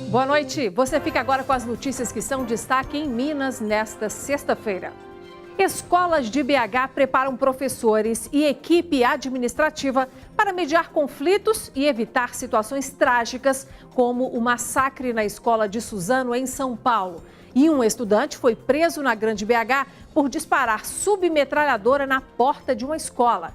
Boa noite. Você fica agora com as notícias que são destaque em Minas nesta sexta-feira. Escolas de BH preparam professores e equipe administrativa para mediar conflitos e evitar situações trágicas, como o massacre na escola de Suzano, em São Paulo. E um estudante foi preso na Grande BH por disparar submetralhadora na porta de uma escola.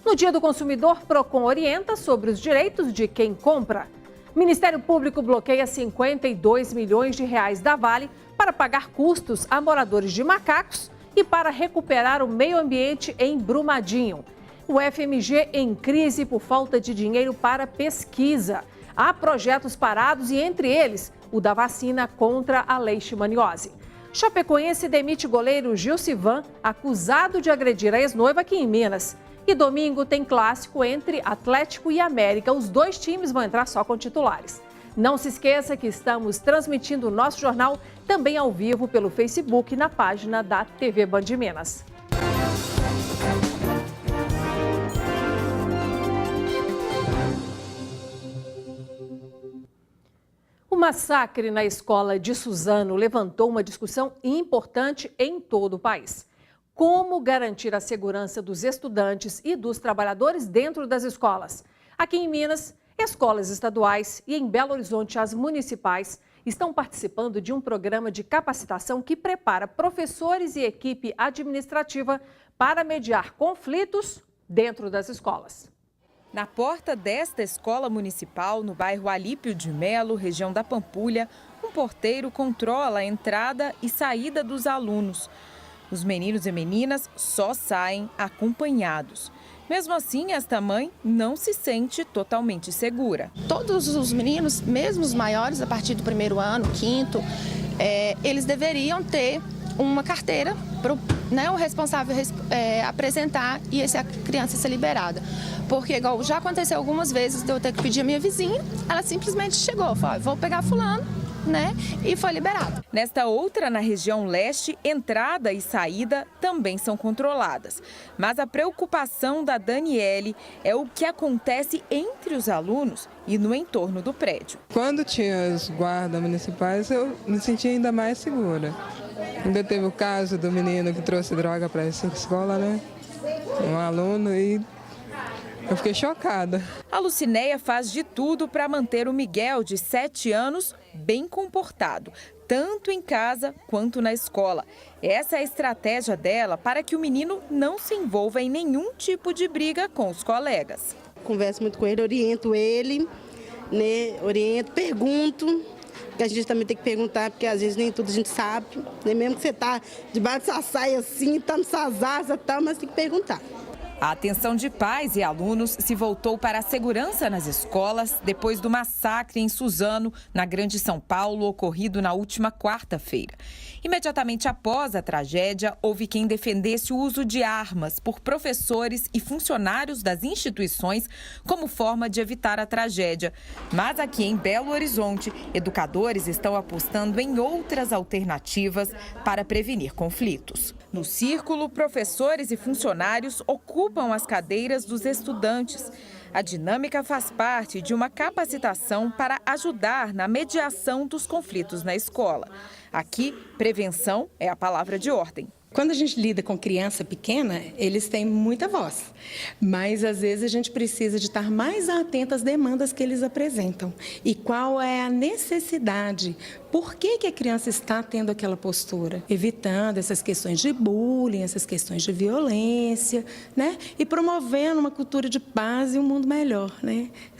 No Dia do Consumidor, Procon orienta sobre os direitos de quem compra. O Ministério Público bloqueia 52 milhões de reais da Vale para pagar custos a moradores de Macacos e para recuperar o meio ambiente em Brumadinho. O FMG em crise por falta de dinheiro para pesquisa. Há projetos parados e, entre eles, o da vacina contra a leishmaniose. Chapecoense demite goleiro Gilcivan, acusado de agredir a ex-noiva aqui em Minas. E domingo tem clássico entre Atlético e América. Os dois times vão entrar só com titulares. Não se esqueça que estamos transmitindo o nosso jornal também ao vivo pelo Facebook na página da TV Band Minas. O massacre na escola de Suzano levantou uma discussão importante em todo o país. Como garantir a segurança dos estudantes e dos trabalhadores dentro das escolas? Aqui em Minas, escolas estaduais e em Belo Horizonte, as municipais estão participando de um programa de capacitação que prepara professores e equipe administrativa para mediar conflitos dentro das escolas. Na porta desta escola municipal, no bairro Alípio de Melo, região da Pampulha, um porteiro controla a entrada e saída dos alunos. Os meninos e meninas só saem acompanhados. Mesmo assim, esta mãe não se sente totalmente segura. Todos os meninos, mesmo os maiores, a partir do primeiro ano, quinto, eles deveriam ter uma carteira para o responsável apresentar e essa criança ser liberada. Porque, igual já aconteceu algumas vezes de eu ter que pedir a minha vizinha, ela simplesmente chegou, falou, vou pegar fulano. E foi liberado. Nesta outra, na região leste, entrada e saída também são controladas. Mas a preocupação da Daniele é o que acontece entre os alunos e no entorno do prédio. Quando tinha os guardas municipais, eu me sentia ainda mais segura. Ainda teve o caso do menino que trouxe droga para essa escola, um aluno, e eu fiquei chocada. A Lucinéia faz de tudo para manter o Miguel, de 7 anos, bem comportado, tanto em casa quanto na escola. Essa é a estratégia dela para que o menino não se envolva em nenhum tipo de briga com os colegas. Converso muito com ele, oriento ele, pergunto. Que a gente também tem que perguntar, porque às vezes nem tudo a gente sabe. Nem mesmo que você está debaixo dessa saia assim, está nessas asas e tal, mas tem que perguntar. A atenção de pais e alunos se voltou para a segurança nas escolas depois do massacre em Suzano, na Grande São Paulo, ocorrido na última quarta-feira. Imediatamente após a tragédia, houve quem defendesse o uso de armas por professores e funcionários das instituições como forma de evitar a tragédia. Mas aqui em Belo Horizonte, educadores estão apostando em outras alternativas para prevenir conflitos. No círculo, professores e funcionários ocupam as cadeiras dos estudantes. A dinâmica faz parte de uma capacitação para ajudar na mediação dos conflitos na escola. Aqui, prevenção é a palavra de ordem. Quando a gente lida com criança pequena, eles têm muita voz, mas às vezes a gente precisa de estar mais atento às demandas que eles apresentam e qual é a necessidade. Por que a criança está tendo aquela postura? Evitando essas questões de bullying, essas questões de violência, E promovendo uma cultura de paz e um mundo melhor,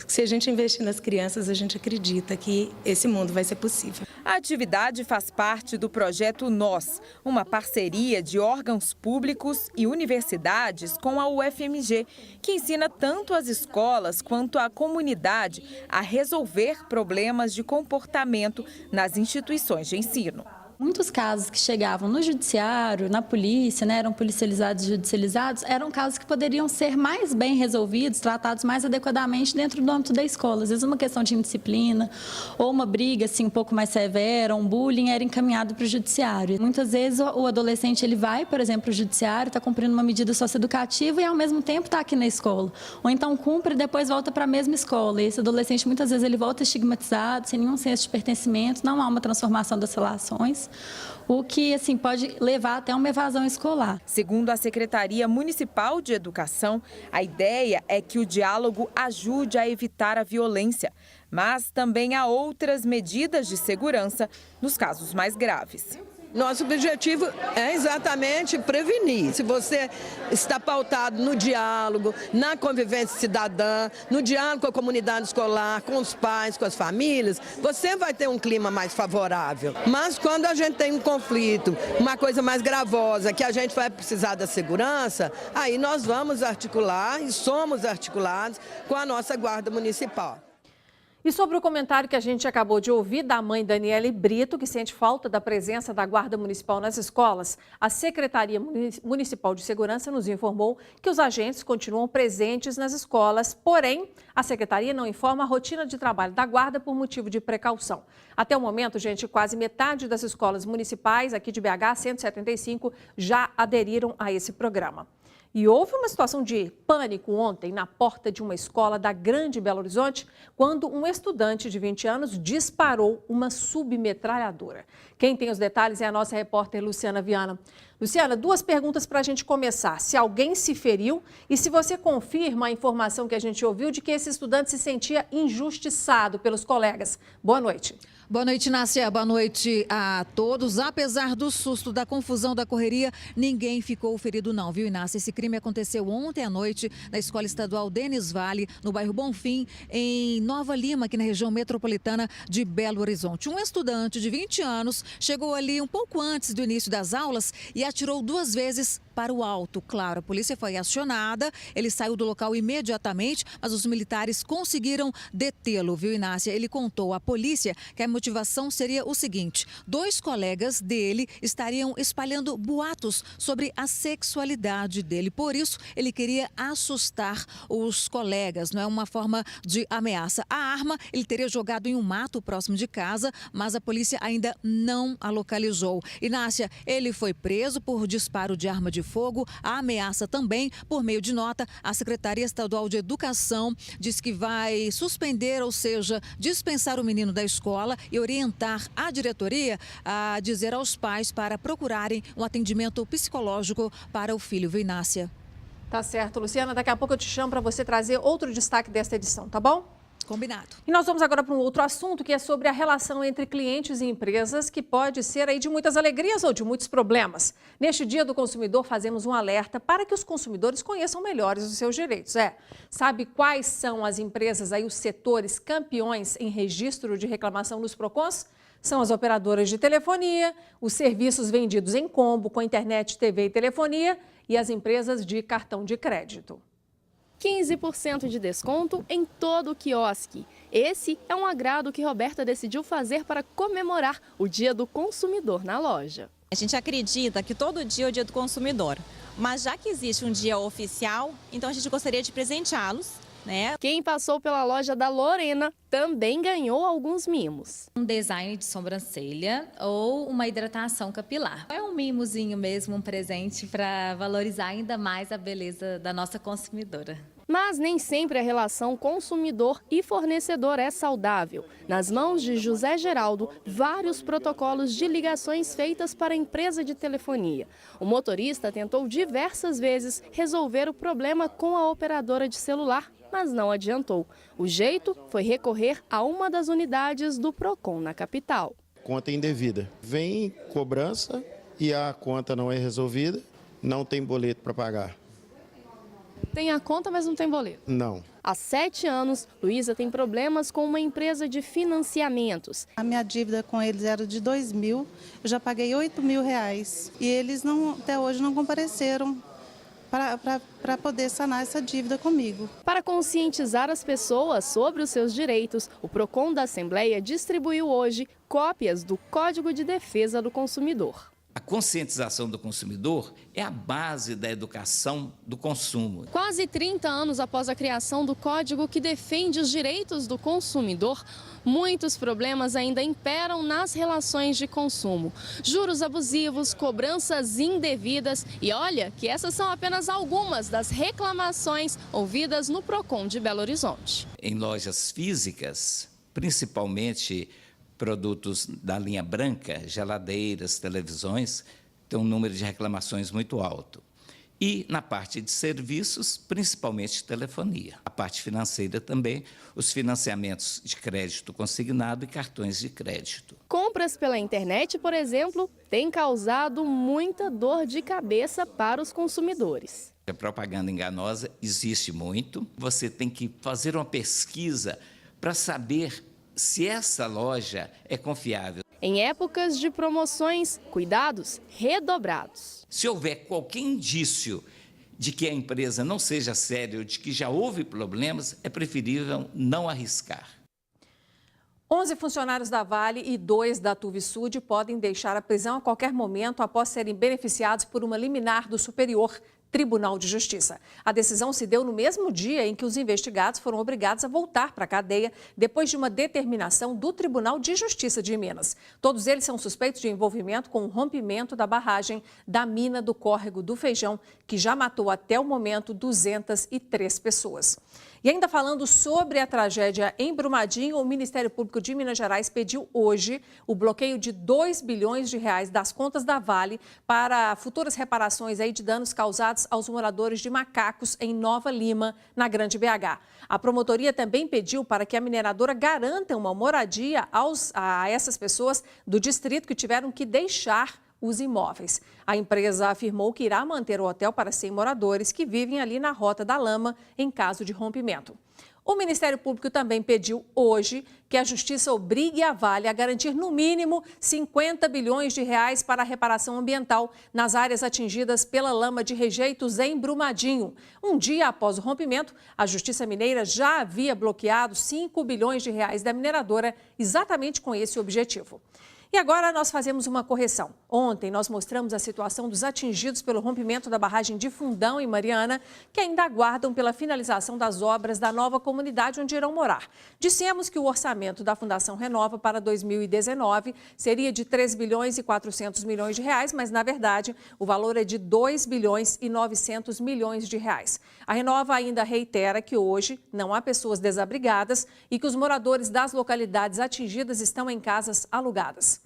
Se a gente investir nas crianças, a gente acredita que esse mundo vai ser possível. A atividade faz parte do projeto Nós, uma parceria de órgãos públicos e universidades com a UFMG, que ensina tanto as escolas quanto a comunidade a resolver problemas de comportamento nas instituições de ensino. Muitos casos que chegavam no judiciário, na polícia, né, eram policializados e judicializados, eram casos que poderiam ser mais bem resolvidos, tratados mais adequadamente dentro do âmbito da escola. Às vezes uma questão de indisciplina ou uma briga assim, um pouco mais severa, um bullying era encaminhado para o judiciário. Muitas vezes o adolescente ele vai, por exemplo, para o judiciário, está cumprindo uma medida socioeducativa e ao mesmo tempo está aqui na escola. Ou então cumpre e depois volta para a mesma escola. E esse adolescente muitas vezes ele volta estigmatizado, sem nenhum senso de pertencimento, não há uma transformação das relações, o que assim pode levar até uma evasão escolar. Segundo a Secretaria Municipal de Educação, a ideia é que o diálogo ajude a evitar a violência, mas também há outras medidas de segurança nos casos mais graves. Nosso objetivo é exatamente prevenir. Se você está pautado no diálogo, na convivência cidadã, no diálogo com a comunidade escolar, com os pais, com as famílias, você vai ter um clima mais favorável. Mas quando a gente tem um conflito, uma coisa mais gravosa, que a gente vai precisar da segurança, aí nós vamos articular e somos articulados com a nossa Guarda Municipal. E sobre o comentário que a gente acabou de ouvir da mãe Daniele Brito, que sente falta da presença da Guarda Municipal nas escolas, a Secretaria Municipal de Segurança nos informou que os agentes continuam presentes nas escolas, porém, a Secretaria não informa a rotina de trabalho da Guarda por motivo de precaução. Até o momento, gente, quase metade das escolas municipais aqui de BH, 175, já aderiram a esse programa. E houve uma situação de pânico ontem na porta de uma escola da Grande Belo Horizonte, quando um estudante de 20 anos disparou uma submetralhadora. Quem tem os detalhes é a nossa repórter Luciana Viana. Luciana, duas perguntas para a gente começar. Se alguém se feriu e se você confirma a informação que a gente ouviu de que esse estudante se sentia injustiçado pelos colegas. Boa noite. Boa noite, Nácia. Boa noite a todos. Apesar do susto, da confusão, da correria, ninguém ficou ferido não, viu, Inácia? Esse crime aconteceu ontem à noite na Escola Estadual Denis Vale, no bairro Bonfim, em Nova Lima, aqui na região metropolitana de Belo Horizonte. Um estudante de 20 anos chegou ali um pouco antes do início das aulas e atirou 2 vezes para o alto. Claro, a polícia foi acionada, ele saiu do local imediatamente, mas os militares conseguiram detê-lo, viu, Inácia? Ele contou à polícia que a motivação seria o seguinte: 2 colegas dele estariam espalhando boatos sobre a sexualidade dele. Por isso, ele queria assustar os colegas, não é uma forma de ameaça. A arma ele teria jogado em um mato próximo de casa, mas a polícia ainda não a localizou. Inácia, ele foi preso por disparo de arma de fogo, a ameaça também. Por meio de nota, a Secretaria Estadual de Educação diz que vai suspender, ou seja, dispensar o menino da escola e orientar a diretoria a dizer aos pais para procurarem um atendimento psicológico para o filho, viu, Inácia? Tá certo, Luciana. Daqui a pouco eu te chamo para você trazer outro destaque desta edição, tá bom? Combinado. E nós vamos agora para um outro assunto, que é sobre a relação entre clientes e empresas, que pode ser aí de muitas alegrias ou de muitos problemas. Neste Dia do Consumidor, fazemos um alerta para que os consumidores conheçam melhor os seus direitos. Sabe quais são as empresas aí, os setores campeões em registro de reclamação nos PROCONs? São as operadoras de telefonia, os serviços vendidos em combo com internet, TV e telefonia e as empresas de cartão de crédito. 15% de desconto em todo o quiosque. Esse é um agrado que Roberta decidiu fazer para comemorar o Dia do Consumidor na loja. A gente acredita que todo dia é o Dia do Consumidor, mas já que existe um dia oficial, então a gente gostaria de presenteá-los, né? Quem passou pela loja da Lorena também ganhou alguns mimos. Um design de sobrancelha ou uma hidratação capilar. É um mimozinho mesmo, um presente para valorizar ainda mais a beleza da nossa consumidora. Mas nem sempre a relação consumidor e fornecedor é saudável. Nas mãos de José Geraldo, vários protocolos de ligações feitas para a empresa de telefonia. O motorista tentou diversas vezes resolver o problema com a operadora de celular, mas não adiantou. O jeito foi recorrer a uma das unidades do PROCON na capital. Conta indevida. Vem cobrança e a conta não é resolvida, não tem boleto para pagar. Tem a conta, mas não tem boleto? Não. Há 7 anos, Luísa tem problemas com uma empresa de financiamentos. A minha dívida com eles era de R$2.000, eu já paguei R$8.000 e eles até hoje não compareceram para poder sanar essa dívida comigo. Para conscientizar as pessoas sobre os seus direitos, o PROCON da Assembleia distribuiu hoje cópias do Código de Defesa do Consumidor. A conscientização do consumidor é a base da educação do consumo. Quase 30 anos após a criação do código que defende os direitos do consumidor, muitos problemas ainda imperam nas relações de consumo. Juros abusivos, cobranças indevidas e olha que essas são apenas algumas das reclamações ouvidas no PROCON de Belo Horizonte. Em lojas físicas, principalmente produtos da linha branca, geladeiras, televisões, tem um número de reclamações muito alto. E na parte de serviços, principalmente telefonia. A parte financeira também, os financiamentos de crédito consignado e cartões de crédito. Compras pela internet, por exemplo, têm causado muita dor de cabeça para os consumidores. A propaganda enganosa existe muito. Você tem que fazer uma pesquisa para saber se essa loja é confiável. Em épocas de promoções, cuidados redobrados. Se houver qualquer indício de que a empresa não seja séria ou de que já houve problemas, é preferível não arriscar. 11 funcionários da Vale e 2 da Tuvisud podem deixar a prisão a qualquer momento após serem beneficiados por uma liminar do Superior Tribunal de Justiça. A decisão se deu no mesmo dia em que os investigados foram obrigados a voltar para a cadeia depois de uma determinação do Tribunal de Justiça de Minas. Todos eles são suspeitos de envolvimento com o rompimento da barragem da mina do Córrego do Feijão, que já matou até o momento 203 pessoas. E ainda falando sobre a tragédia em Brumadinho, o Ministério Público de Minas Gerais pediu hoje o bloqueio de 2 bilhões de reais das contas da Vale para futuras reparações aí de danos causados aos moradores de Macacos em Nova Lima, na Grande BH. A promotoria também pediu para que a mineradora garanta uma moradia a essas pessoas do distrito que tiveram que deixar os imóveis. A empresa afirmou que irá manter o hotel para 100 moradores que vivem ali na Rota da Lama em caso de rompimento. O Ministério Público também pediu hoje que a Justiça obrigue a Vale a garantir no mínimo 50 bilhões de reais para a reparação ambiental nas áreas atingidas pela lama de rejeitos em Brumadinho. Um dia após o rompimento, a Justiça Mineira já havia bloqueado 5 bilhões de reais da mineradora exatamente com esse objetivo. E agora nós fazemos uma correção. Ontem nós mostramos a situação dos atingidos pelo rompimento da barragem de Fundão, em Mariana, que ainda aguardam pela finalização das obras da nova comunidade onde irão morar. Dissemos que o orçamento da Fundação Renova para 2019 seria de 3 bilhões e 400 milhões de reais, mas na verdade o valor é de 2 bilhões e 900 milhões de reais. A Renova ainda reitera que hoje não há pessoas desabrigadas e que os moradores das localidades atingidas estão em casas alugadas.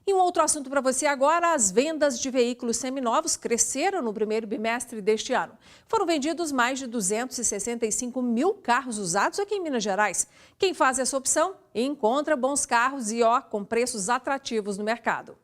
E um outro assunto para você agora, as vendas de veículos seminovos cresceram no primeiro bimestre deste ano. Foram vendidos mais de 265 mil carros usados aqui em Minas Gerais. Quem faz essa opção encontra bons carros e com preços atrativos no mercado.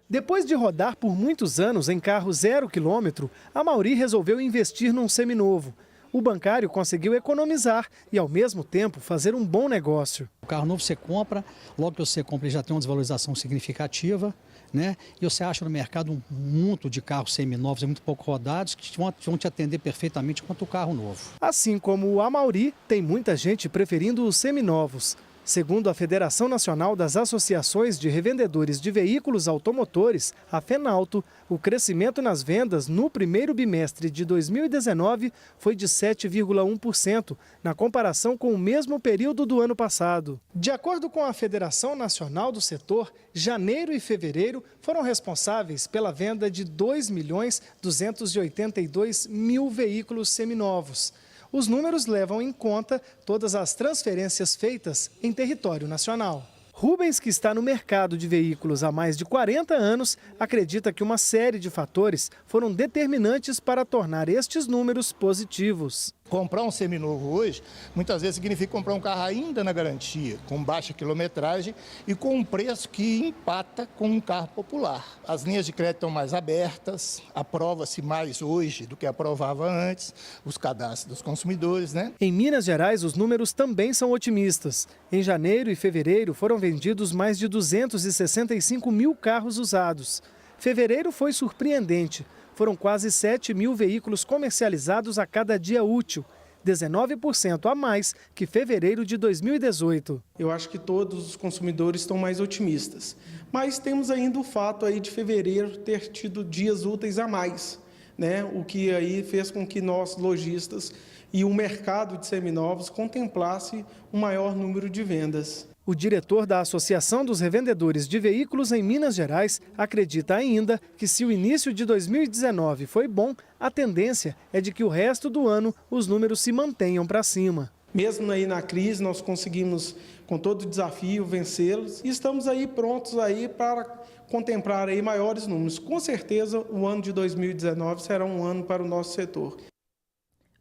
Depois de rodar por muitos anos em carro 0 quilômetro, a Mauri resolveu investir num seminovo. O bancário conseguiu economizar e, ao mesmo tempo, fazer um bom negócio. O carro novo você compra, logo que você compra ele já tem uma desvalorização significativa, né? E você acha no mercado um monte de carros seminovos, muito pouco rodados, que vão te atender perfeitamente quanto o carro novo. Assim como o Amauri, tem muita gente preferindo os seminovos. Segundo a Federação Nacional das Associações de Revendedores de Veículos Automotores, a FENAUTO, o crescimento nas vendas no primeiro bimestre de 2019 foi de 7,1%, na comparação com o mesmo período do ano passado. De acordo com a Federação Nacional do Setor, janeiro e fevereiro foram responsáveis pela venda de 2.282.000 veículos seminovos. Os números levam em conta todas as transferências feitas em território nacional. Rubens, que está no mercado de veículos há mais de 40 anos, acredita que uma série de fatores foram determinantes para tornar estes números positivos. Comprar um seminovo hoje, muitas vezes significa comprar um carro ainda na garantia, com baixa quilometragem e com um preço que empata com um carro popular. As linhas de crédito estão mais abertas, aprova-se mais hoje do que aprovava antes, os cadastros dos consumidores, né? Em Minas Gerais, os números também são otimistas. Em janeiro e fevereiro foram vendidos mais de 265 mil carros usados. Fevereiro foi surpreendente. foram quase 7 mil veículos comercializados a cada dia útil, 19% a mais que fevereiro de 2018. Eu acho que todos os consumidores estão mais otimistas, mas temos ainda o fato aí de fevereiro ter tido dias úteis a mais, né? O que aí fez com que nós, lojistas, e o mercado de seminovos contemplasse um maior número de vendas. O diretor da Associação dos Revendedores de Veículos em Minas Gerais acredita ainda que, se o início de 2019 foi bom, a tendência é de que o resto do ano os números se mantenham para cima. Mesmo aí na crise, nós conseguimos, com todo o desafio, vencê-los e estamos aí prontos aí para contemplar aí maiores números. Com certeza, o ano de 2019 será um ano para o nosso setor.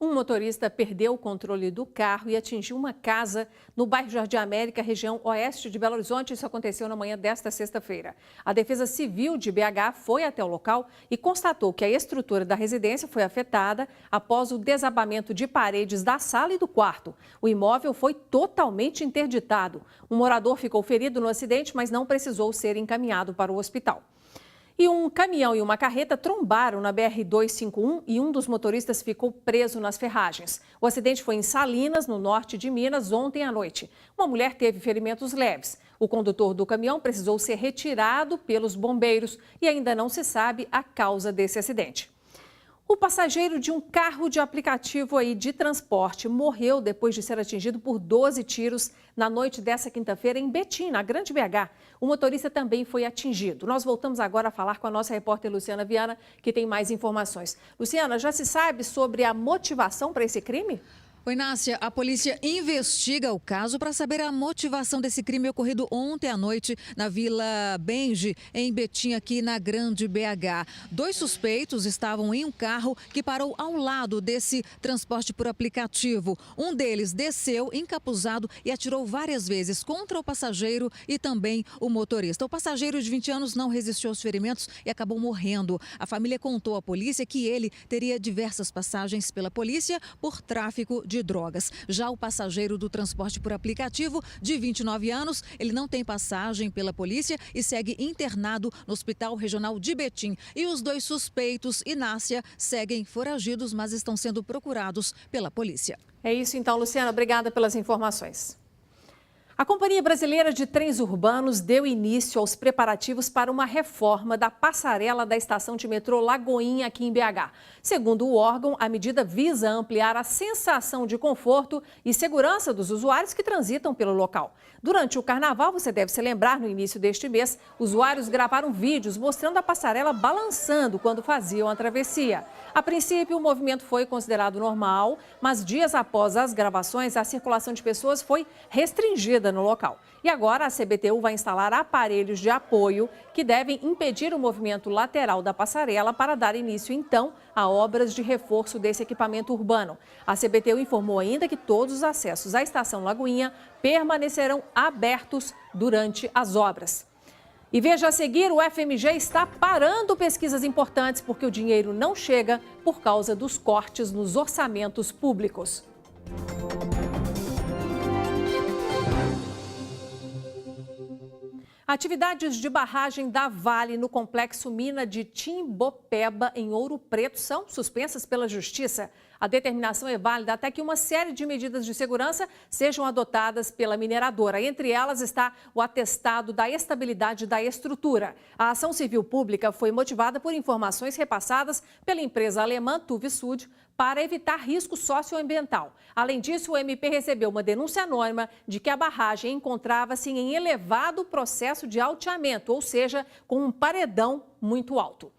Um motorista perdeu o controle do carro e atingiu uma casa no bairro Jardim América, região oeste de Belo Horizonte. Isso aconteceu na manhã desta sexta-feira. A Defesa Civil de BH foi até o local e constatou que a estrutura da residência foi afetada após o desabamento de paredes da sala e do quarto. O imóvel foi totalmente interditado. Um morador ficou ferido no acidente, mas não precisou ser encaminhado para o hospital. E um caminhão e uma carreta trombaram na BR-251 e um dos motoristas ficou preso nas ferragens. O acidente foi em Salinas, no norte de Minas, ontem à noite. Uma mulher teve ferimentos leves. O condutor do caminhão precisou ser retirado pelos bombeiros e ainda não se sabe a causa desse acidente. O passageiro de um carro de aplicativo aí de transporte morreu depois de ser atingido por 12 tiros na noite dessa quinta-feira em Betim, na Grande BH. O motorista também foi atingido. Nós voltamos agora a falar com a nossa repórter Luciana Viana, que tem mais informações. Luciana, já se sabe sobre a motivação para esse crime? Oi, Nácia, a polícia investiga o caso para saber a motivação desse crime ocorrido ontem à noite na Vila Benji, em Betim, aqui na Grande BH. 2 suspeitos estavam em um carro que parou ao lado desse transporte por aplicativo. Um deles desceu encapuzado e atirou várias vezes contra o passageiro e também o motorista. O passageiro de 20 anos não resistiu aos ferimentos e acabou morrendo. A família contou à polícia que ele teria diversas passagens pela polícia por tráfico de drogas. Já o passageiro do transporte por aplicativo, de 29 anos, ele não tem passagem pela polícia e segue internado no Hospital Regional de Betim. E os 2 suspeitos, Inácia, seguem foragidos, mas estão sendo procurados pela polícia. É isso então, Luciana. Obrigada pelas informações. A Companhia Brasileira de Trens Urbanos deu início aos preparativos para uma reforma da passarela da estação de metrô Lagoinha, aqui em BH. Segundo o órgão, a medida visa ampliar a sensação de conforto e segurança dos usuários que transitam pelo local. Durante o carnaval, você deve se lembrar, no início deste mês, usuários gravaram vídeos mostrando a passarela balançando quando faziam a travessia. A princípio, o movimento foi considerado normal, mas dias após as gravações, a circulação de pessoas foi restringida no local. E agora a CBTU vai instalar aparelhos de apoio que devem impedir o movimento lateral da passarela para dar início, então, a obras de reforço desse equipamento urbano. A CBTU informou ainda que todos os acessos à estação Lagoinha permanecerão abertos durante as obras. E veja a seguir, o FMG está parando pesquisas importantes porque o dinheiro não chega por causa dos cortes nos orçamentos públicos. Atividades de barragem da Vale no complexo mina de Timbopeba, em Ouro Preto, são suspensas pela Justiça. A determinação é válida até que uma série de medidas de segurança sejam adotadas pela mineradora. Entre elas está o atestado da estabilidade da estrutura. A ação civil pública foi motivada por informações repassadas pela empresa alemã Tuvisud para evitar risco socioambiental. Além disso, o MP recebeu uma denúncia anônima de que a barragem encontrava-se em elevado processo de alteamento, ou seja, com um paredão muito alto.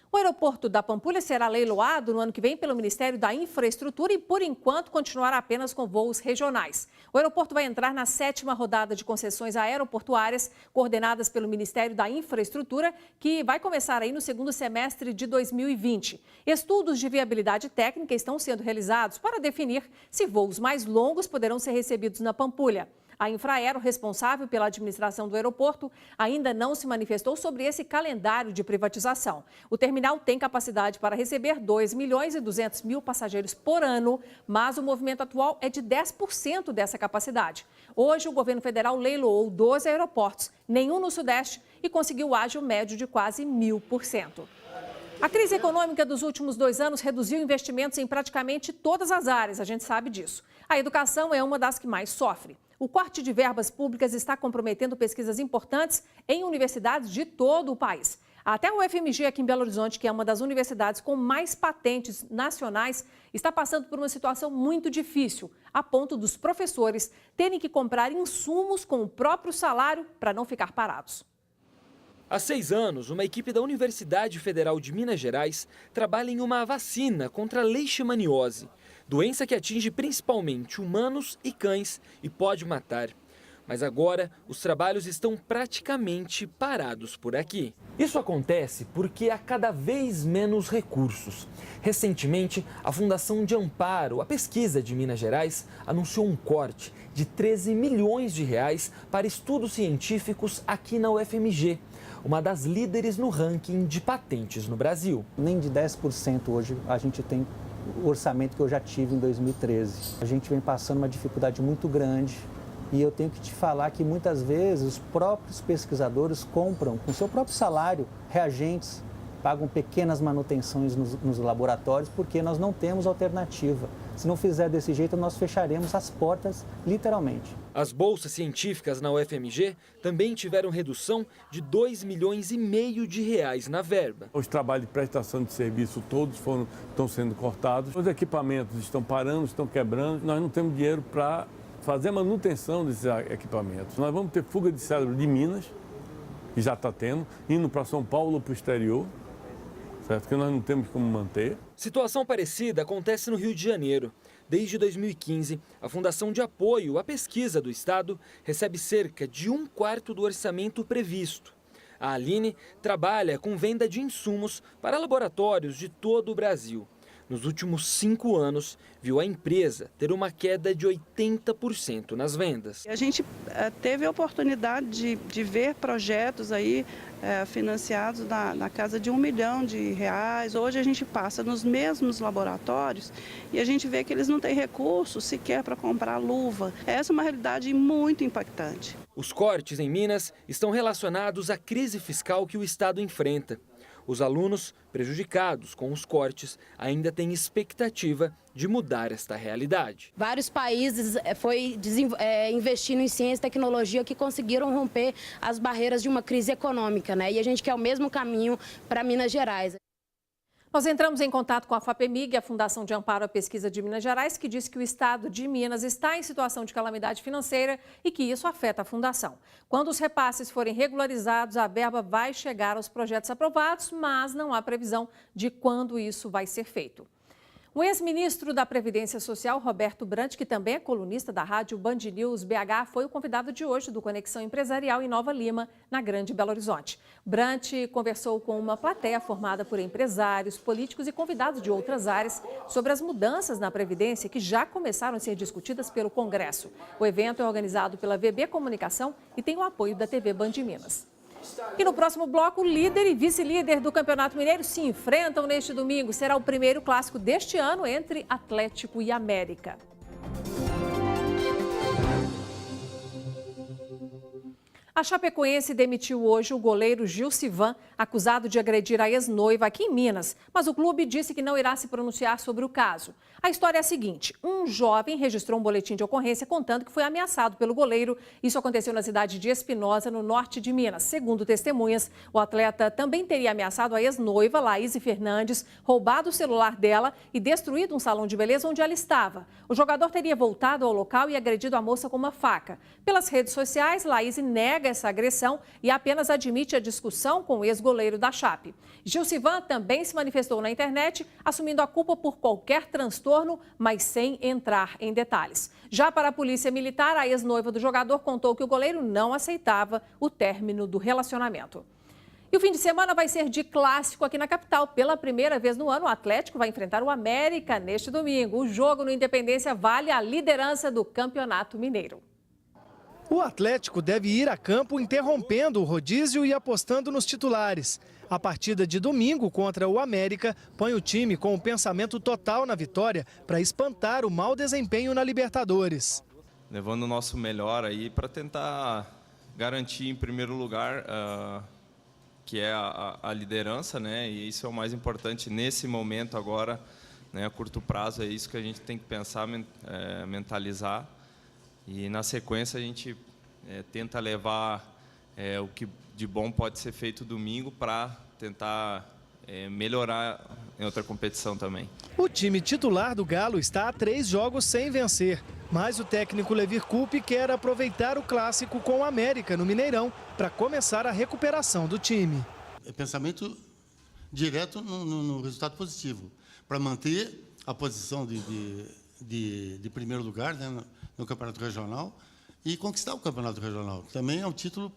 O aeroporto da Pampulha será leiloado no ano que vem pelo Ministério da Infraestrutura e, por enquanto, continuará apenas com voos regionais. O aeroporto vai entrar na 7ª rodada de concessões aeroportuárias, coordenadas pelo Ministério da Infraestrutura, que vai começar aí no 2º semestre de 2020. Estudos de viabilidade técnica estão sendo realizados para definir se voos mais longos poderão ser recebidos na Pampulha. A Infraero, responsável pela administração do aeroporto, ainda não se manifestou sobre esse calendário de privatização. O terminal tem capacidade para receber 2.200.000 passageiros por ano, mas o movimento atual é de 10% dessa capacidade. Hoje, o governo federal leiloou 12 aeroportos, nenhum no Sudeste, e conseguiu ágio médio de quase 1.000%. A crise econômica dos últimos 2 anos reduziu investimentos em praticamente todas as áreas, a gente sabe disso. A educação é uma das que mais sofre. O corte de verbas públicas está comprometendo pesquisas importantes em universidades de todo o país. Até o UFMG aqui em Belo Horizonte, que é uma das universidades com mais patentes nacionais, está passando por uma situação muito difícil, a ponto dos professores terem que comprar insumos com o próprio salário para não ficar parados. Há 6 anos, uma equipe da Universidade Federal de Minas Gerais trabalha em uma vacina contra a leishmaniose, doença que atinge principalmente humanos e cães e pode matar. Mas agora, os trabalhos estão praticamente parados por aqui. Isso acontece porque há cada vez menos recursos. Recentemente, a Fundação de Amparo, a Pesquisa de Minas Gerais, anunciou um corte de 13 milhões de reais para estudos científicos aqui na UFMG, uma das líderes no ranking de patentes no Brasil. Nem de 10% hoje a gente tem o orçamento que eu já tive em 2013. A gente vem passando uma dificuldade muito grande. E eu tenho que te falar que muitas vezes os próprios pesquisadores compram com seu próprio salário reagentes, pagam pequenas manutenções nos laboratórios porque nós não temos alternativa. Se não fizer desse jeito, nós fecharemos as portas literalmente. As bolsas científicas na UFMG também tiveram redução de 2,5 milhões de reais na verba. Os trabalhos de prestação de serviço todos estão sendo cortados, os equipamentos estão parando, estão quebrando, nós não temos dinheiro para fazer a manutenção desses equipamentos. Nós vamos ter fuga de cérebro de Minas, que já está tendo, indo para São Paulo ou para o exterior, certo? Que nós não temos como manter. Situação parecida acontece no Rio de Janeiro. Desde 2015, a Fundação de Apoio à Pesquisa do Estado recebe cerca de 1/4 do orçamento previsto. A Aline trabalha com venda de insumos para laboratórios de todo o Brasil. Nos últimos 5 anos, viu a empresa ter uma queda de 80% nas vendas. A gente teve a oportunidade de ver projetos aí financiados na casa de R$1 milhão. Hoje a gente passa nos mesmos laboratórios e a gente vê que eles não têm recursos sequer para comprar luva. Essa é uma realidade muito impactante. Os cortes em Minas estão relacionados à crise fiscal que o Estado enfrenta. Os alunos, prejudicados com os cortes, ainda têm expectativa de mudar esta realidade. Vários países investindo em ciência e tecnologia que conseguiram romper as barreiras de uma crise econômica, né? E a gente quer o mesmo caminho para Minas Gerais. Nós entramos em contato com a FAPEMIG, a Fundação de Amparo à Pesquisa de Minas Gerais, que disse que o estado de Minas está em situação de calamidade financeira e que isso afeta a fundação. Quando os repasses forem regularizados, a verba vai chegar aos projetos aprovados, mas não há previsão de quando isso vai ser feito. O ex-ministro da Previdência Social, Roberto Brant, que também é colunista da rádio Band News BH, foi o convidado de hoje do Conexão Empresarial em Nova Lima, na Grande Belo Horizonte. Brant conversou com uma plateia formada por empresários, políticos e convidados de outras áreas sobre as mudanças na Previdência que já começaram a ser discutidas pelo Congresso. O evento é organizado pela VB Comunicação e tem o apoio da TV Band Minas. E no próximo bloco, o líder e vice-líder do Campeonato Mineiro se enfrentam neste domingo. Será o primeiro clássico deste ano entre Atlético e América. A Chapecoense demitiu hoje o goleiro Gilcivan, acusado de agredir a ex-noiva aqui em Minas, mas o clube disse que não irá se pronunciar sobre o caso. A história é a seguinte: um jovem registrou um boletim de ocorrência contando que foi ameaçado pelo goleiro. Isso aconteceu na cidade de Espinosa, no norte de Minas. Segundo testemunhas, o atleta também teria ameaçado a ex-noiva, Laís Fernandes, roubado o celular dela e destruído um salão de beleza onde ela estava. O jogador teria voltado ao local e agredido a moça com uma faca. Pelas redes sociais, Laís nega essa agressão e apenas admite a discussão com o ex-goleiro da Chape. Gilcivan também se manifestou na internet, assumindo a culpa por qualquer transtorno, mas sem entrar em detalhes. Já para a Polícia Militar, a ex-noiva do jogador contou que o goleiro não aceitava o término do relacionamento. E o fim de semana vai ser de clássico aqui na capital. Pela primeira vez no ano, o Atlético vai enfrentar o América neste domingo. O jogo no Independência vale a liderança do Campeonato Mineiro. O Atlético deve ir a campo interrompendo o rodízio e apostando nos titulares. A partida de domingo contra o América põe o time com o pensamento total na vitória para espantar o mau desempenho na Libertadores. Levando o nosso melhor aí para tentar garantir em primeiro lugar que é a liderança, né? E isso é o mais importante nesse momento agora, né? A curto prazo é isso que a gente tem que pensar, mentalizar. E na sequência a gente tenta levar o que de bom pode ser feito domingo para tentar melhorar em outra competição também. O time titular do Galo está a 3 jogos sem vencer, mas o técnico Levir Coupe quer aproveitar o clássico com o América no Mineirão para começar a recuperação do time. Pensamento direto no resultado positivo, para manter a posição de primeiro lugar, né, no Campeonato Regional e conquistar o Campeonato Regional. Também é um título,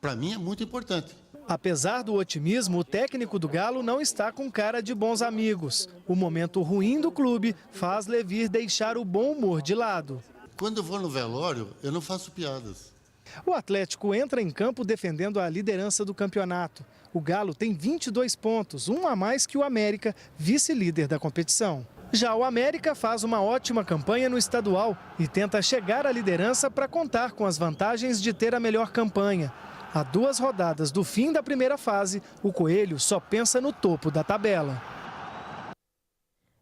para mim, é muito importante. Apesar do otimismo, o técnico do Galo não está com cara de bons amigos. O momento ruim do clube faz Levir deixar o bom humor de lado. Quando eu vou no velório, eu não faço piadas. O Atlético entra em campo defendendo a liderança do campeonato. O Galo tem 22 pontos, um a mais que o América, vice-líder da competição. Já o América faz uma ótima campanha no estadual e tenta chegar à liderança para contar com as vantagens de ter a melhor campanha. A 2 rodadas do fim da primeira fase, o Coelho só pensa no topo da tabela.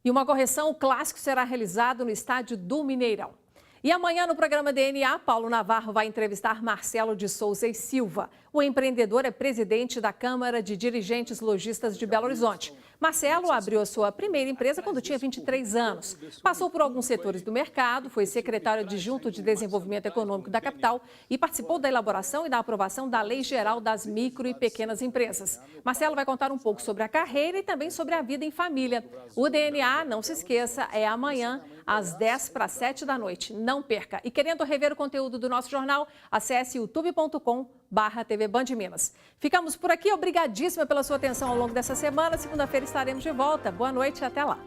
E uma correção, o clássico será realizado no estádio do Mineirão. E amanhã no programa DNA, Paulo Navarro vai entrevistar Marcelo de Souza e Silva. O empreendedor é presidente da Câmara de Dirigentes Lojistas de Belo Horizonte. Marcelo abriu a sua primeira empresa quando tinha 23 anos. Passou por alguns setores do mercado, foi secretário adjunto de Desenvolvimento Econômico da capital e participou da elaboração e da aprovação da Lei Geral das Micro e Pequenas Empresas. Marcelo vai contar um pouco sobre a carreira e também sobre a vida em família. O DNA, não se esqueça, é amanhã às 6:50 da noite. Não perca. E querendo rever o conteúdo do nosso jornal, acesse youtube.com/TV Band Minas. Ficamos por aqui. Obrigadíssima pela sua atenção ao longo dessa semana. Segunda-feira estaremos de volta. Boa noite e até lá.